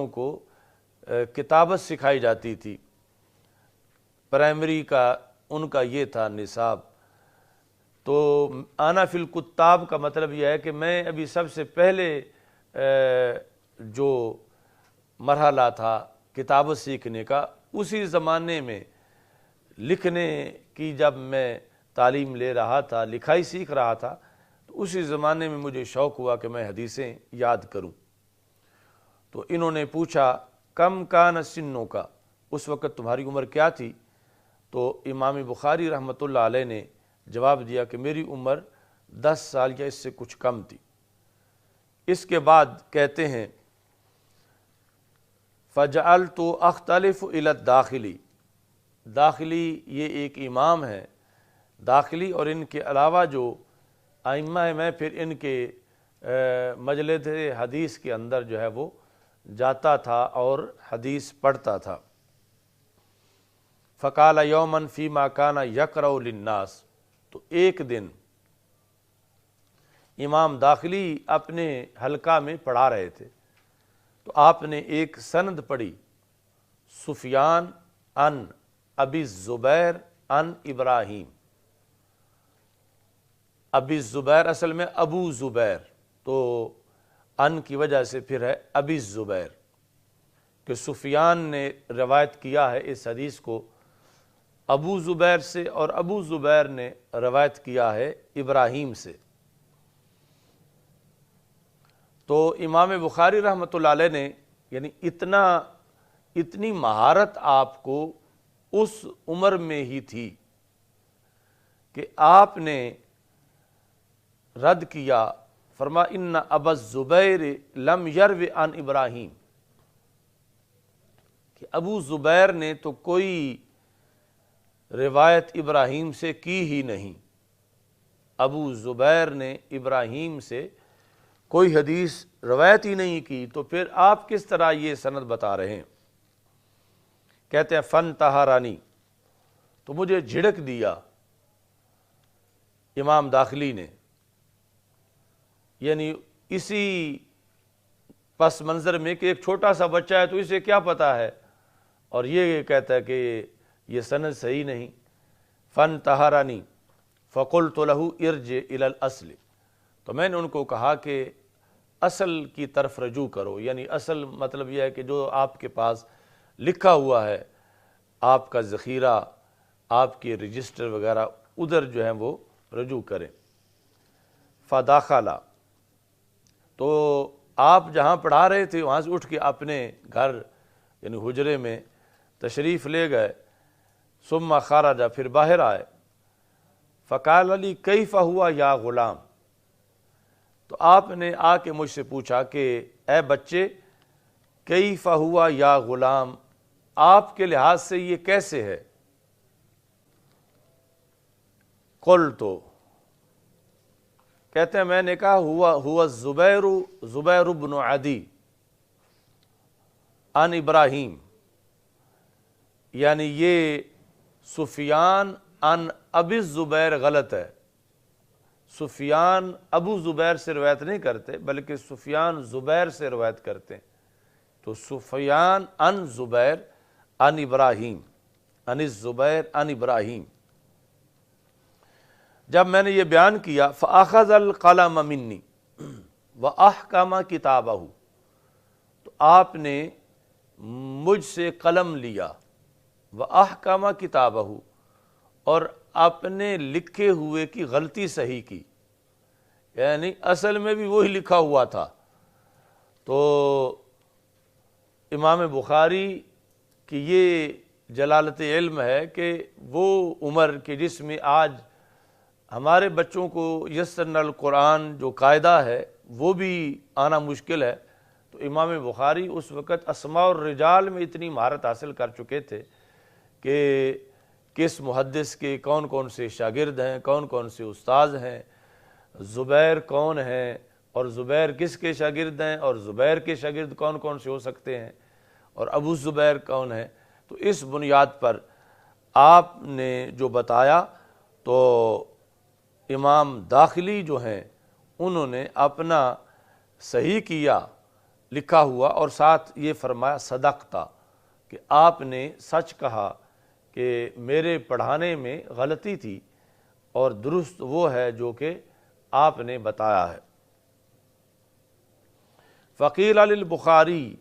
کو کتابت سکھائی جاتی تھی، پرائمری کا ان کا یہ تھا نصاب۔ تو انا فی الکتاب کا مطلب یہ ہے کہ میں ابھی سب سے پہلے جو مرحلہ تھا کتابت سیکھنے کا، اسی زمانے میں لکھنے کی جب میں تعلیم لے رہا تھا، لکھائی سیکھ رہا تھا، تو اسی زمانے میں مجھے شوق ہوا کہ میں حدیثیں یاد کروں۔ تو انہوں نے پوچھا کم کان سنوں کا، اس وقت تمہاری عمر کیا تھی؟ تو امام بخاری رحمۃ اللہ علیہ نے جواب دیا کہ میری عمر 10 سال یا اس سے کچھ کم تھی۔ اس کے بعد کہتے ہیں فجعلت اختلف الی الداخلی، داخلی یہ ایک امام ہے، داخلی اور ان کے علاوہ جو ائمہ ہیں، میں پھر ان کے مجلس حدیث کے اندر جو ہے وہ جاتا تھا اور حدیث پڑھتا تھا۔ فقال یوما فیما کان یقرأ للناس، تو ایک دن امام داخلی اپنے حلقہ میں پڑھا رہے تھے، تو آپ نے ایک سند پڑھی، سفیان عن ابی الزبیر عن ابراہیم۔ ابی الزبیر اصل میں ابو زبیر، تو ان کی وجہ سے پھر ہے ابی الزبیر، کہ سفیان نے روایت کیا ہے اس حدیث کو ابو زبیر سے، اور ابو زبیر نے روایت کیا ہے ابراہیم سے۔ تو امام بخاری رحمۃ اللہ علیہ نے یعنی اتنی مہارت آپ کو اس عمر میں ہی تھی کہ آپ نے رد کیا، فرما ان ابا الزبیر لم یرو عن ابراہیم، کہ ابو زبیر نے تو کوئی روایت ابراہیم سے کی ہی نہیں، ابو زبیر نے ابراہیم سے کوئی حدیث روایت ہی نہیں کی، تو پھر آپ کس طرح یہ سند بتا رہے ہیں؟ کہتے ہیں فن تہارانی، تو مجھے جھڑک دیا امام داخلی نے، یعنی اسی پس منظر میں کہ ایک چھوٹا سا بچہ ہے تو اسے کیا پتا ہے، اور یہ کہتا ہے کہ یہ سند صحیح نہیں۔ فن تہارانی فقلت له ارجع الى الاصل، تو میں نے ان کو کہا کہ اصل کی طرف رجوع کرو، یعنی اصل مطلب یہ ہے کہ جو آپ کے پاس لکھا ہوا ہے، آپ کا ذخیرہ، آپ کے رجسٹر وغیرہ، ادھر جو ہیں وہ رجوع کریں۔ فداخلہ، تو آپ جہاں پڑھا رہے تھے وہاں سے اٹھ کے اپنے گھر یعنی حجرے میں تشریف لے گئے، ثم خرج، پھر باہر آئے، فقال علی کیف ہوا یا غلام، تو آپ نے آ کے مجھ سے پوچھا کہ اے بچے، کیف ہوا یا غلام، آپ کے لحاظ سے یہ کیسے ہے؟ قلت، کہتے ہیں میں نے کہا ہوا زبیر بن عدی عن ابراہیم، یعنی یہ سفیان عن ابی الزبیر غلط ہے، سفیان ابو زبیر سے روایت نہیں کرتے بلکہ سفیان زبیر سے روایت کرتے ہیں، تو سفیان عن زبیر عن ابراہیم، عن الزبیر عن ابراہیم۔ جب میں نے یہ بیان کیا فاخذ القلم منی واحکم کتابہ، تو آپ نے مجھ سے قلم لیا، واحکم کتابہ، اور اپنے لکھے ہوئے کی غلطی صحیح کی، یعنی اصل میں بھی وہی لکھا ہوا تھا۔ تو امام بخاری کی یہ جلالت علم ہے کہ وہ عمر کہ جس میں آج ہمارے بچوں کو یسرنا القرآن جو قاعدہ ہے وہ بھی آنا مشکل ہے، تو امام بخاری اس وقت اسماء الرجال میں اتنی مہارت حاصل کر چکے تھے کہ کس محدث کے کون کون سے شاگرد ہیں، کون کون سے استاذ ہیں، زبیر کون ہیں، اور زبیر کس کے شاگرد ہیں، اور زبیر کے شاگرد کون کون سے ہو سکتے ہیں، اور ابو زبیر کون ہیں۔ تو اس بنیاد پر آپ نے جو بتایا تو امام داخلی جو ہیں انہوں نے اپنا صحیح کیا، لکھا ہوا، اور ساتھ یہ فرمایا صدقتا، کہ آپ نے سچ کہا کہ میرے پڑھانے میں غلطی تھی اور درست وہ ہے جو کہ آپ نے بتایا ہے۔ فقیل للبخاری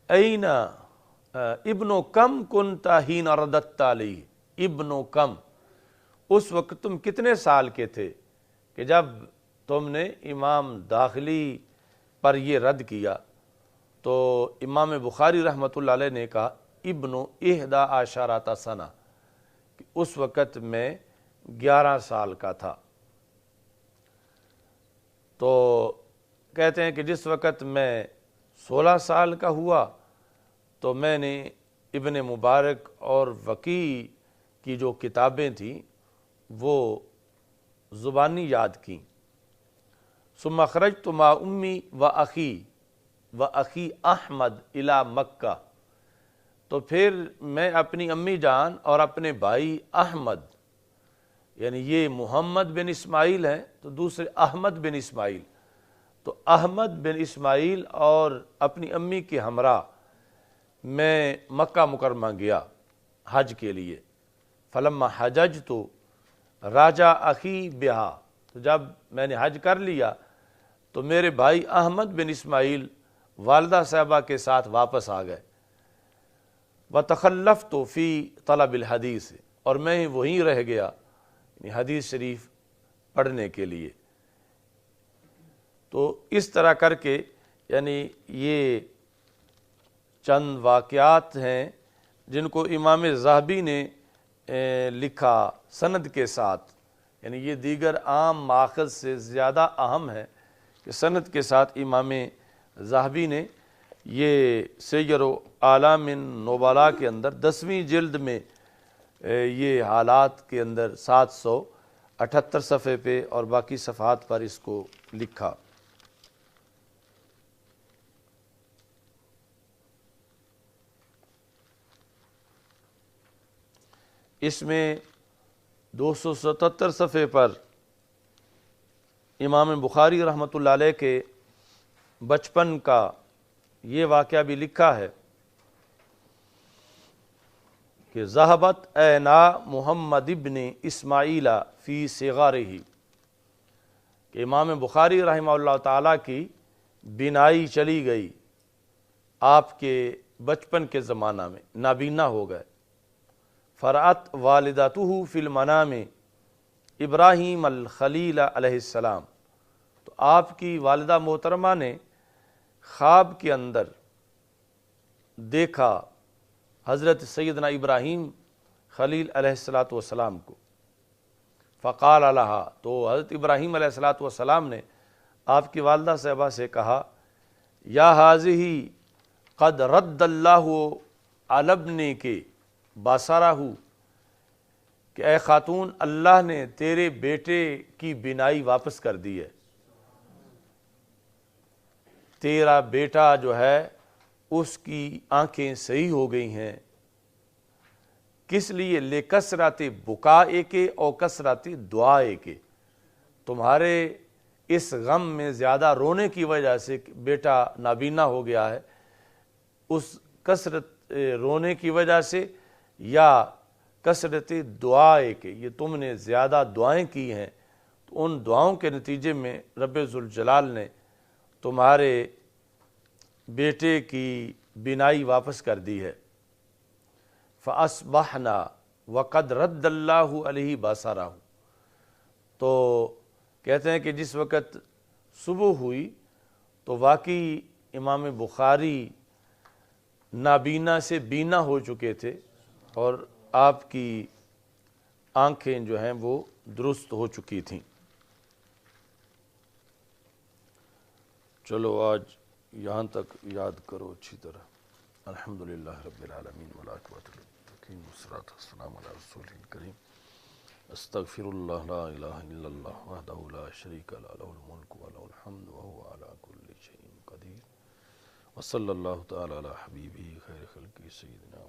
این ابن کم کنت حین رددت علیہ، ابن کم، اس وقت تم کتنے سال کے تھے کہ جب تم نے امام داخلی پر یہ رد کیا؟ تو امام بخاری رحمۃ اللہ علیہ نے کہا ابن 11 سنہ، کہ اس وقت میں 11 سال کا تھا۔ تو کہتے ہیں کہ جس وقت میں 16 سال کا ہوا تو میں نے ابن مبارک اور وقی کی جو کتابیں تھیں وہ زبانی یاد کیں۔ ثم خرجت مع امی و اخی احمد الی مکہ، تو پھر میں اپنی امی جان اور اپنے بھائی احمد، یعنی یہ محمد بن اسماعیل ہیں تو دوسرے احمد بن اسماعیل، تو احمد بن اسماعیل اور اپنی امی کے ہمراہ میں مکہ مکرمہ گیا حج کے لیے۔ فلما حججت راجع اخی بہا، تو جب میں نے حج کر لیا تو میرے بھائی احمد بن اسماعیل والدہ صاحبہ کے ساتھ واپس آ گئے۔ وتخلفت فی طلب الحدیث، اور میں وہیں رہ گیا یعنی حدیث شریف پڑھنے کے لیے۔ تو اس طرح کر کے یعنی یہ چند واقعات ہیں جن کو امام ذہبی نے لکھا سند کے ساتھ، یعنی یہ دیگر عام ماخذ سے زیادہ اہم ہے کہ سند کے ساتھ امام ذہبی نے یہ سیر و اعلام النبلاء کے اندر 10ویں جلد میں یہ حالات کے اندر 778 صفحے پہ اور باقی صفحات پر اس کو لکھا۔ اس میں 277 صفحے پر امام بخاری رحمۃ اللہ علیہ کے بچپن کا یہ واقعہ بھی لکھا ہے کہ ذہبت عینا محمد ابن اسماعیل فی صغارہ، کہ امام بخاری رحمہ اللہ تعالیٰ کی بینائی چلی گئی آپ کے بچپن کے زمانہ میں، نابینا ہو گئے۔ فرأت والدتہ فی المنام ابراہیم الخلیل علیہ السلام، تو آپ کی والدہ محترمہ نے خواب کے اندر دیکھا حضرت سیدنا ابراہیم خلیل علیہ السلام کو۔ فقال لہا، تو حضرت ابراہیم علیہ السلام نے آپ کی والدہ صاحبہ سے کہا یا حاذہ قد رد اللہ علی ابنک بصرہ، کہ اے خاتون اللہ نے تیرے بیٹے کی بینائی واپس کر دی ہے، تیرا بیٹا جو ہے اس کی آنکھیں صحیح ہو گئی ہیں۔ کس لیے؟ لکثرت بکائے کے اور کثرت دعائے کے، تمہارے اس غم میں زیادہ رونے کی وجہ سے بیٹا نابینا ہو گیا ہے، اس کثرت رونے کی وجہ سے یا کثرت دعائے کے، یہ تم نے زیادہ دعائیں کی ہیں، تو ان دعاؤں کے نتیجے میں رب ذوالجلال نے تمہارے بیٹے کی بینائی واپس کر دی ہے۔ فَأَصْبَحْنَا وَقَدْ رَدَّ اللَّهُ عَلَيْهِ بَصَرَهُ، تو کہتے ہیں کہ جس وقت صبح ہوئی تو واقعی امام بخاری نابینا سے بینا ہو چکے تھے اور آپ کی آنکھیں جو ہیں وہ درست ہو چکی تھیں۔ چلو آج یہاں تک یاد کرو اچھی طرح۔ الحمدللہ رب العالمین والعاقبۃ للمتقین والصلاۃ والسلام علی رسول الکریم۔ استغفر اللہ لا الہ الا اللہ وحدہ لا شریک لہ لہ الملک و لہ الحمد وہو علی کل شیء قدیر، وصلی اللہ تعالی علی حبیبہ خیر خلقہ سیدنا